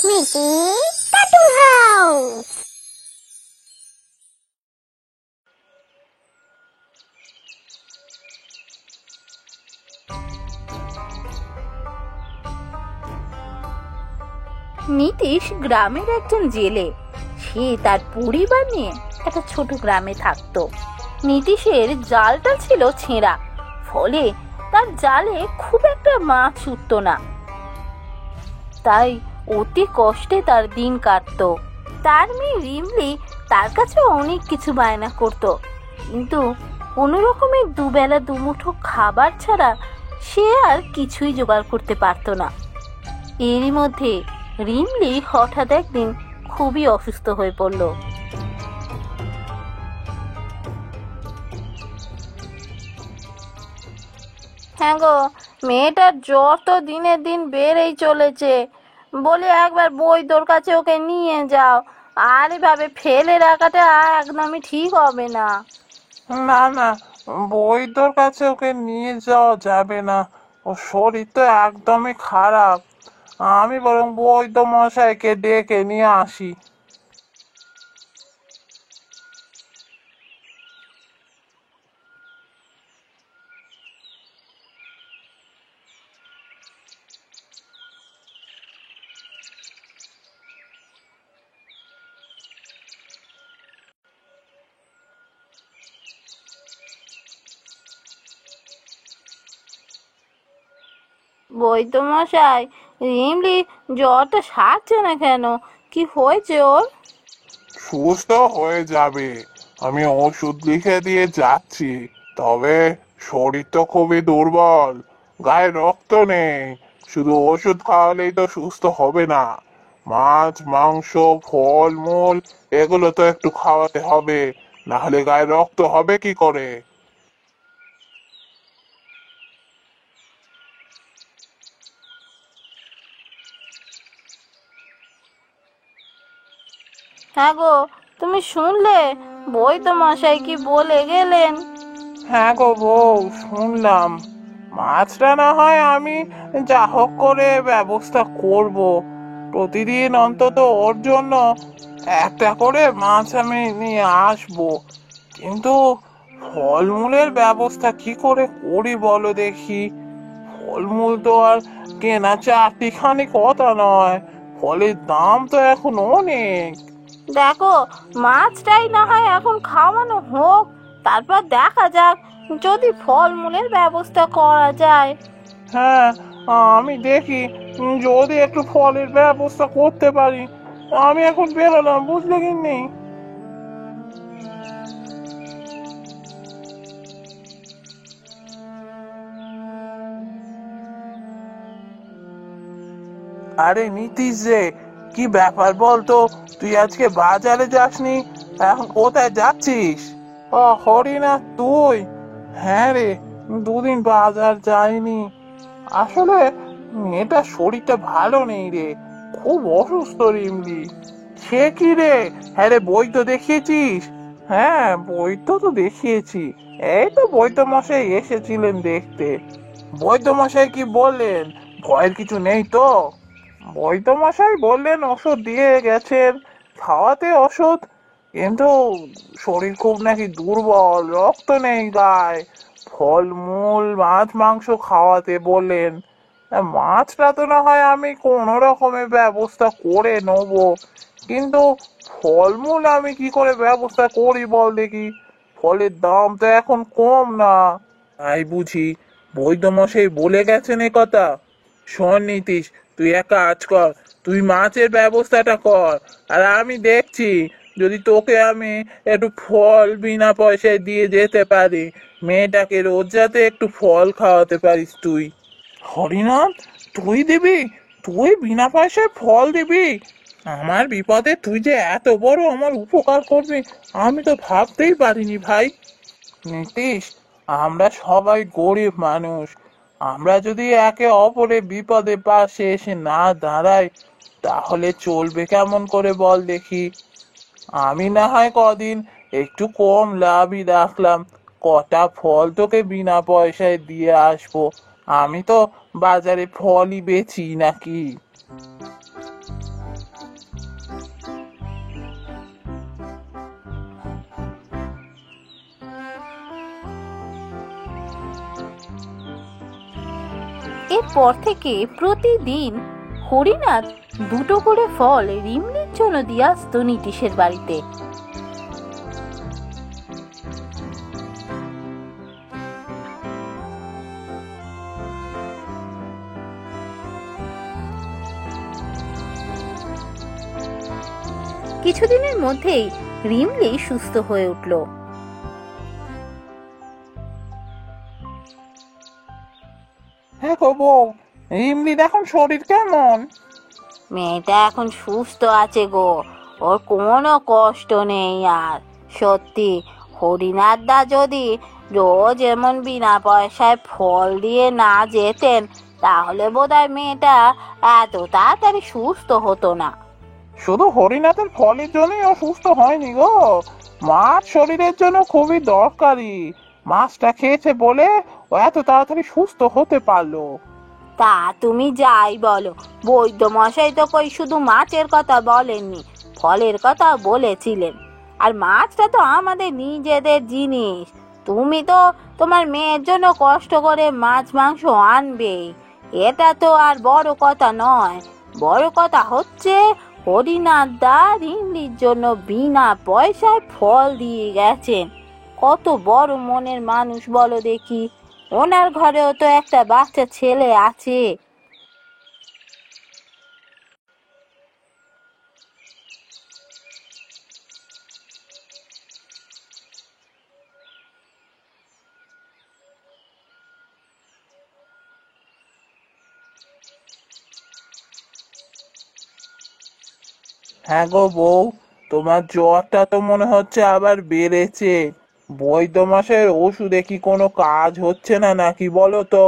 মিটি cartoon house. Nitish গ্রামের একজন জেলে। সে তার পরিবার নিয়ে একটা ছোট গ্রামে থাকতো। নীতিশের জালটা ছিল ছেঁড়া, ফলে তার জালে খুব একটা মাছ উঠতো না। তাই অতি কষ্টে তার দিন কাটতো। তার মেয়ে রিমলি তার কাছে অনেক কিছু বায়না করত, কিন্তু কোনো রকমের দুবেলা দুমুঠো খাবার ছাড়া সে আর কিছুই জোগাড় করতে পারতো না। এরই মধ্যে রিমলি হঠাৎ একদিন খুবই অসুস্থ হয়ে পড়ল। হ্যাঁ গো, মেয়েটার জ্বর তো দিনের দিন বেড়েই চলেছে। বলি একবার বৈদ্যর কাছে ওকে নিয়ে যাও, আর এভাবে ফেলে রাখাটা একদমই ঠিক হবে না। না না, বৈদ্যর কাছে ওকে নিয়ে যাওয়া যাবে না। ও শরীর তো একদমই খারাপ। আমি বরং বৈদ্য মশাইকে ডেকে নিয়ে আসি। বৈদ্য মশাই, রিমলি জ্বরটা সারছে না কেন? কি হয়েছে ওর? সুস্থ হয়ে যাবে, আমি ওষুধ লিখে দিয়ে যাচ্ছি। তবে শরীর তো খুবই দুর্বল, গায়ে রক্ত নেই। শুধু ওষুধ খাওয়ালেই তো সুস্থ হবে না। মাছ মাংস ফল মূল এগুলো তো একটু খাওয়াতে হবে, না হলে গায়ে রক্ত হবে কি করে? হ্যাঁ গো, তুমি শুনলে বৈদ্য মশাই কি বলে গেলেন? হ্যাঁ গো বউ, শুনলাম। মাছটা না হয় আমি যা হোক করে ব্যবস্থা করব। প্রতিদিন অন্তত ওর জন্য একটা করে মাছ আমি নিয়ে আসবো। কিন্তু ফলমূলের ব্যবস্থা কি করে করি বলো দেখি। ফলমূল তো আর কেনা চারটিখানি কথা নয়, ফলের দাম তো এখন অনেক। দেখো, মাছটাই না হয় এখন খাওয়ানো হোক, তারপর দেখা যাক যদি ফলমূলের ব্যবস্থা করা যায়। হ্যাঁ, আমি দেখি যদি একটু ফলের ব্যবস্থা করতে পারি। আমি এখন বেরোলাম, বুঝলে কিন্নি। আরে নীতিশ যে, কি ব্যাপার বলতো? তুই আজকে বাজারে যাসনি, এখন কোথায় যাচ্ছিস? ও হরিনা, তুই? হ্যাঁ রে, দুদিন বাজার যাইনি। আসলে মেয়েটার শরীরটা ভালো নেই রে, খুব অসুস্থ রিমলি। সে কি রে? হ্যাঁ রে, বৈদ্য দেখিয়েছিস? হ্যাঁ, বৈদ্য তো দেখিয়েছি। এই তো বৈদ্য মশাই এসেছিলেন দেখতে। বৈদ্য মশাই কি বললেন? ভয়ের কিছু নেই তো? বৈদ্য মশাই বললেন ওষুধ দিয়ে গেছেন, খাওয়াতে ওষুধ, কিন্তু শরীর খুব নাকি দুর্বল, রক্ত নেই গায়ে। ফলমূল মাছ মাংস খাওয়াতে বললেন। মাছটা তো না হয় আমি কোনো রকমের ব্যবস্থা করে নেবো, কিন্তু ফলমূল আমি কি করে ব্যবস্থা করি বল দেখি। ফলের দাম তো এখন কম না। তাই বুঝি বৈদ্যমশাই বলে গেছেন এ কথা। শোন নীতিশ, তুই এক কাজ কর, তুই মাছের ব্যবস্থাটা কর, আর আমি দেখছি যদি তোকে আমি একটু ফল বিনা পয়সায় দিয়ে যেতে পারি। মেয়েটাকে রোজ যাতে একটু ফল খাওয়াতে পারিস তুই। হরিনাথ, তুই দিবি? তুই বিনা পয়সায় ফল দিবি? আমার বিপদে তুই যে এত বড় আমার উপকার করবি, আমি তো ভাবতেই পারিনি ভাই। নীতিশ, আমরা সবাই গরিব মানুষ। আমরা যদি একে অপরের বিপদে পাশে এসে না দাঁড়াই, তাহলে চলবে কেমন করে বল দেখি। আমি না হয় কদিন একটু কম লাভই রাখলাম, কটা ফল তোকে বিনা পয়সায় দিয়ে আসবো। আমি তো বাজারে ফলই বেচি নাকি। এরপর থেকে প্রতিদিন হরিনাথ দুটো করে ফল রিমলির জন্য দিয়ে আসতো নীতিশের বাড়িতে। কিছুদিনের মধ্যেই রিমলি সুস্থ হয়ে উঠল। হ্যাঁ গো বউ, রিমলির এখন শরীর কেমন? মেয়েটা এখন সুস্থ আছে গো, ওর কোনো কষ্ট নেই আর। সত্যি হরিনাথ দা যদি রোজ এমন বিনা পয়সায় ফল দিয়ে না যেতেন তাহলে বোধহয় মেয়েটা এত তাড়াতাড়ি সুস্থ হতো না। শুধু হরিনাথের ফলের জন্যই ও সুস্থ হয়নি গো, মাছ শরীরের জন্য খুবই দরকারি। মাছটা খেয়েছে বলে ও এত তাড়াতাড়ি সুস্থ হতে পারলো। তা তুমি যাই বলো, বৈদ্য মশাই তো কই শুধু মাছের কথা বলেননি, ফলের কথা বলেছিলেন। আর মাছটা তো আমাদের নিজেদের জিনিস। তুমি তো তোমার মেয়ের জন্য কষ্ট করে মাছ মাংস আনবে, এটা তো আর বড় কথা নয়। বড় কথা হচ্ছে হরিনাথ দা রিমলির জন্য বিনা পয়সায় ফল দিয়ে গেছেন। কত বড় মনের মানুষ বলো দেখি। ওনার ঘরেও তো একটা বাচ্চা ছেলে আছে। হ্যাঁ গো বউ, তোমার জ্বরটা তো মনে হচ্ছে আবার বেড়েছে। বৈদ্য মাসের ওষুধে কি কোনো কাজ হচ্ছে না নাকি বলো তো?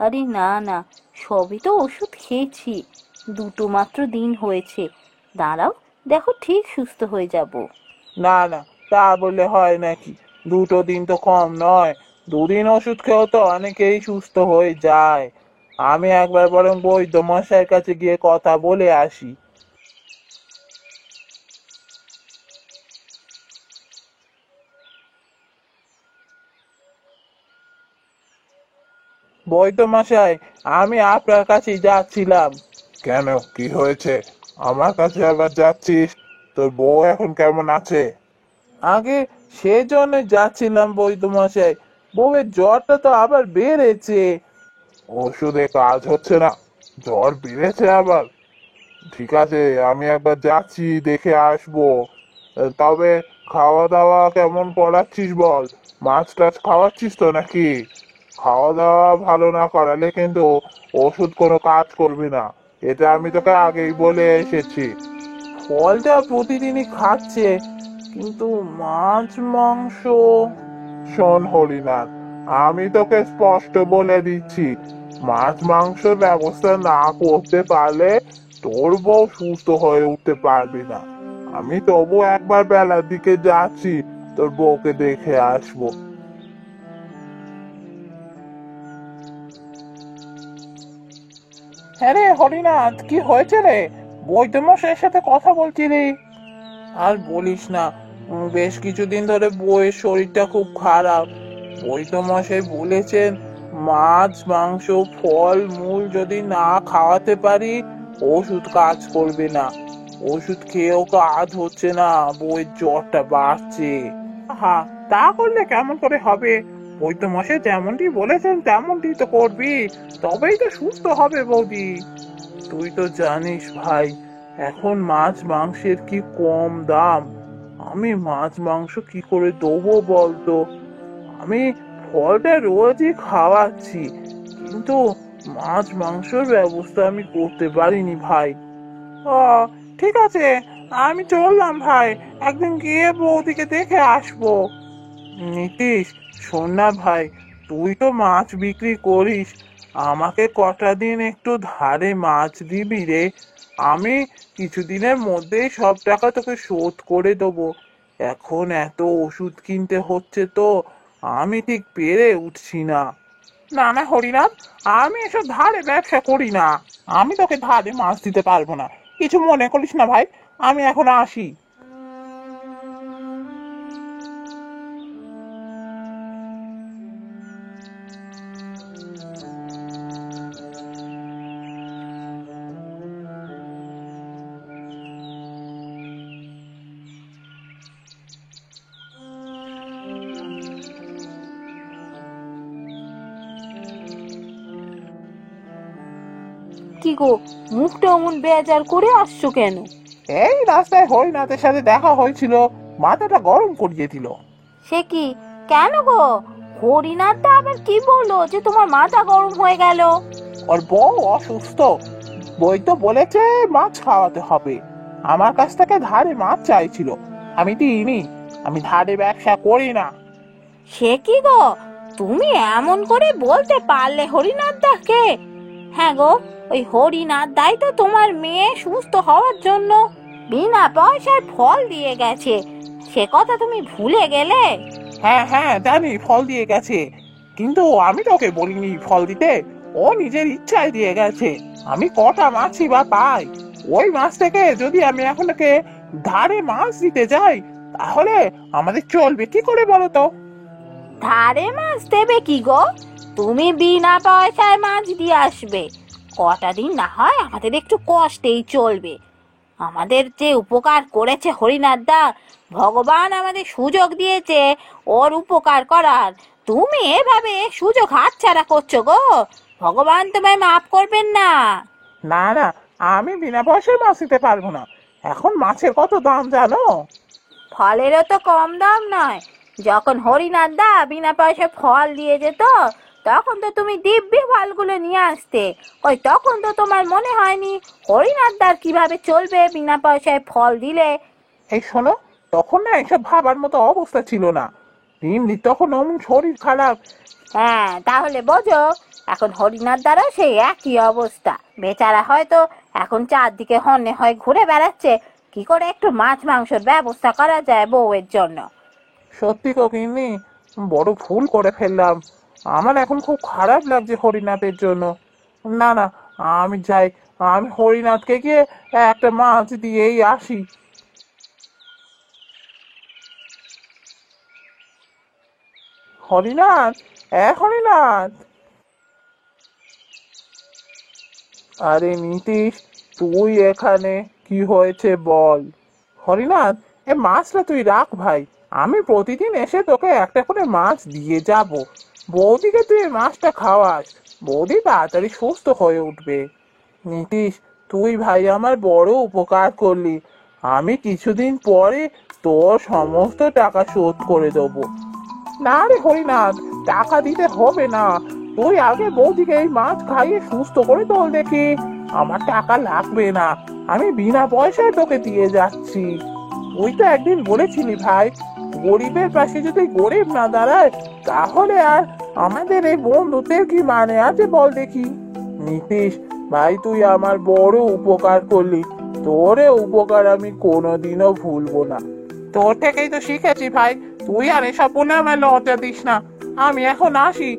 আরে না না, সবই তো ওষুধ খেয়েছি, দুটো মাত্র দিন হয়েছে। দাঁড়াও, দেখো ঠিক সুস্থ হয়ে যাব। না না, তা বললে হয় নাকি? দুটো দিন তো কম নয়, দুদিন ওষুধ খেয়েও তো অনেকেই সুস্থ হয়ে যায়। আমি একবার বরং বৈদ্য মশাইয়ের কাছে গিয়ে কথা বলে আসি। বৈদ্য মশাই, আমি আপনার কাছেই যাচ্ছিলাম। কেন, কি হয়েছে? আমার কাছে আবার যাচ্ছিস? তোর বউ এখন কেমন আছে? আগে সেজন্য যাচ্ছিলাম বৈদ্য মশাই, বউয়ের জ্বরটা তো আবার বেড়েছে। ওষুধে কাজ হচ্ছে না, জ্বর বেড়েছে আবার? ঠিক আছে, আমি একবার যাচ্ছি, দেখে আসবো। তবে খাওয়া দাওয়া কেমন করাচ্ছিস বল? মাছ টাছ খাওয়াচ্ছিস তো নাকি? খাওয়া দাওয়া ভালো না করালে কিন্তু ওষুধ কোনো কাজ করবে না, এটা আমি তোকে আগেই বলে এসেছি। ফলটা প্রতিদিনই খাচ্ছে, কিন্তু মাছ মাংস। শোন হরিনাথ, আমি তোকে স্পষ্ট বলে দিচ্ছি, মাছ মাংসের ব্যবস্থা না করতে পারলে তোর বউ সুস্থ হয়ে উঠতে পারবি না। আমি তবু একবার বেলার দিকে যাচ্ছি, তোর বউকে দেখে আসবো। হ্যাঁ রে হরিনাথ, কি হয়েছে রে? বৈদ্যমশাইয়ের সাথে কথা বলছিলি? আর বলিস না, বেশ কিছুদিন ধরে বউয়ের শরীরটা খুব খারাপ। বৈদ্যমশাই বলেছেন মাছ মাংস ফল মূল যদি না খাওয়াতে পারি ওষুধ কাজ করবে না। ওষুধ খেয়েও কাজ হচ্ছে না, বউয়ের জ্বরটা বাড়ছে। হ্যাঁ, তা করলে কেমন করে হবে? বৈদ্যমশাই যেমনটি বলেছেন তেমনটি তো করবি, তবেই তো সুস্থ হবে বৌদি। তুই তো জানিস ভাই, এখন মাছ মাংসের কি কম দাম। আমি মাছ মাংস কি করে দেবো বলতো? আমি ফলটা রোজই খাওয়াচ্ছি, কিন্তু মাছ মাংসের ব্যবস্থা আমি করতে পারিনি ভাই। ও, ঠিক আছে, আমি চললাম ভাই, একদিন গিয়ে বৌদিকে দেখে আসবো। নীতিশ, শোন না ভাই, তুই তো মাছ বিক্রি করিস, আমাকে কটা দিন একটু ধারে মাছ দিবি রে। আমি কিছুদিনের মধ্যেই সব টাকা তোকে শোধ করে দেবো। এখন এত ওষুধ কিনতে হচ্ছে তো আমি ঠিক পেরে উঠছি না। না না হরিনাথ, আমি এসব ধারে ব্যবসা করি না, আমি তোকে ধারে মাছ দিতে পারবো না। কিছু মনে করিস না ভাই, আমি এখন আসি। কি গো, মুখটা অমন বেজার করে আসছো কেন? এই রাস্তায় হরিনাথের সাথে দেখা হয়েছিল, মাথাটা গরম করিয়ে দিল। সে কি, কেন গো? হরিনাথটা আবার কি বললো যে তোমার মাথা গরম হয়ে গেল? ওর বউ অসুস্থ, বই তো বলেছে মাছ খাওয়াতে হবে। আমার কাছ থেকে ধারে মাছ চাইছিল, আমি দিইনি। আমি ধারে ব্যবসা করি না। সে কি গো, তুমি এমন করে বলতে পারলে হরিনাথ দাকে? হ্যাঁ গো, ওই হরিনাথ দাই তো তোমার মেয়ে সুস্থ হওয়ার জন্য বিনা পয়সায় ফল দিয়ে গেছে, সে কথা তুমি ভুলে গেলে? হ্যাঁ হ্যাঁ জানি, ফল দিয়ে গেছে, কিন্তু আমি তোকে বলিনি ফল দিতে। ও নিজের ইচ্ছায় দিয়ে গেছে। আমি কটা মাছই বা পাই? ওই মাছ থেকে যদি আমি এখন ওকে ধারে মাছ দিতে যাই, তাহলে আমাদের চলবে কি করে বলো তো? ধারে মাছ দেবে কি গো? তুমি বিনা পয়সায় মাছ দিয়ে আসবে, কটা দিন না হয় আমাদের একটু কষ্টেই চলবে। আমাদের যে উপকার করেছে হরিনাথ দা, ভগবান আমাদের সুযোগ দিয়েছে ওর উপকার করার, তুমি এভাবে সুযোগ হাতছাড়া করছো গো। ভগবান তোমায় মাফ করবেন না। না না, আমি বিনা পয়সায় মাছ দিতে পারবো না। এখন মাছের কত দাম জানো? ফলেরও তো কম দাম নয়। যখন হরিনাথ দা বিনা পয়সায় ফল দিয়ে যেত, তখন তো তুমি দিব্যি ফলগুলো নিয়ে আসতে। ওই তখন তো তোমার মনে হয়নি হরিনাথ দার কিভাবে চলবে বিনা পয়সায় ফল দিলে? এই শোনো, তখন না এসব ভাবার মতো অবস্থা ছিল না। দিন দিন তখন অমন শরীর খারাপ। হ্যাঁ, তাহলে বোঝো, এখন হরিনাথ দ্বারা সেই একই অবস্থা। বেচারা হয়তো এখন চারদিকে হন্যে হয়ে ঘুরে বেড়াচ্ছে, কি করে একটু মাছ মাংসের ব্যবস্থা করা যায় বউয়ের জন্য। সত্যি তো গিন্নি, বড় ভুল করে ফেললাম। আমার এখন খুব খারাপ লাগছে হরিনাথের জন্য। না না, আমি যাই, আমি হরিনাথকে গিয়ে একটা মাছ দিয়েই আসি। হরিনাথ, হরিনাথ। আরে নীতিশ, তুই এখানে? কি হয়েছে বল। হরিনাথ, এ মাছটা তুই রাখ ভাই, আমি প্রতিদিন এসে তোকে একটা করে মাছ দিয়ে যাব। বৌদিকে তুই এই মাছটা খাওয়াস, বৌদি তাড়াতাড়ি সুস্থ হয়ে উঠবে। নীতিশ, তুই ভাই আমার বড় উপকার করলি। আমি কিছুদিন পরে তোর সমস্ত টাকা শোধ করে দেবো। না রে হরিনাথ, টাকা দিতে হবে না। তুই আগে বৌদিকে এই মাছ খাইয়ে সুস্থ করে তোল দেখি। আমার টাকা লাগবে না, আমি বিনা পয়সায় তোকে দিয়ে যাচ্ছি। তুই তো একদিন বলেছিলি ভাই, গরিবের পাশে যদি গরিব না দাঁড়ায়, তাহলে আর আমাদের এই বন্ধুত্বের কি মানে আছে বল দেখি। নীতিশ ভাই, তুই আমার বড় উপকার করলি, তোর এ উপকার আমি কোনোদিনও ভুলবো না। তোর থেকেই তো শিখেছি ভাই, তুই আর এসব বলে আমার লজ্জা দিস না। আমি এখন আসি,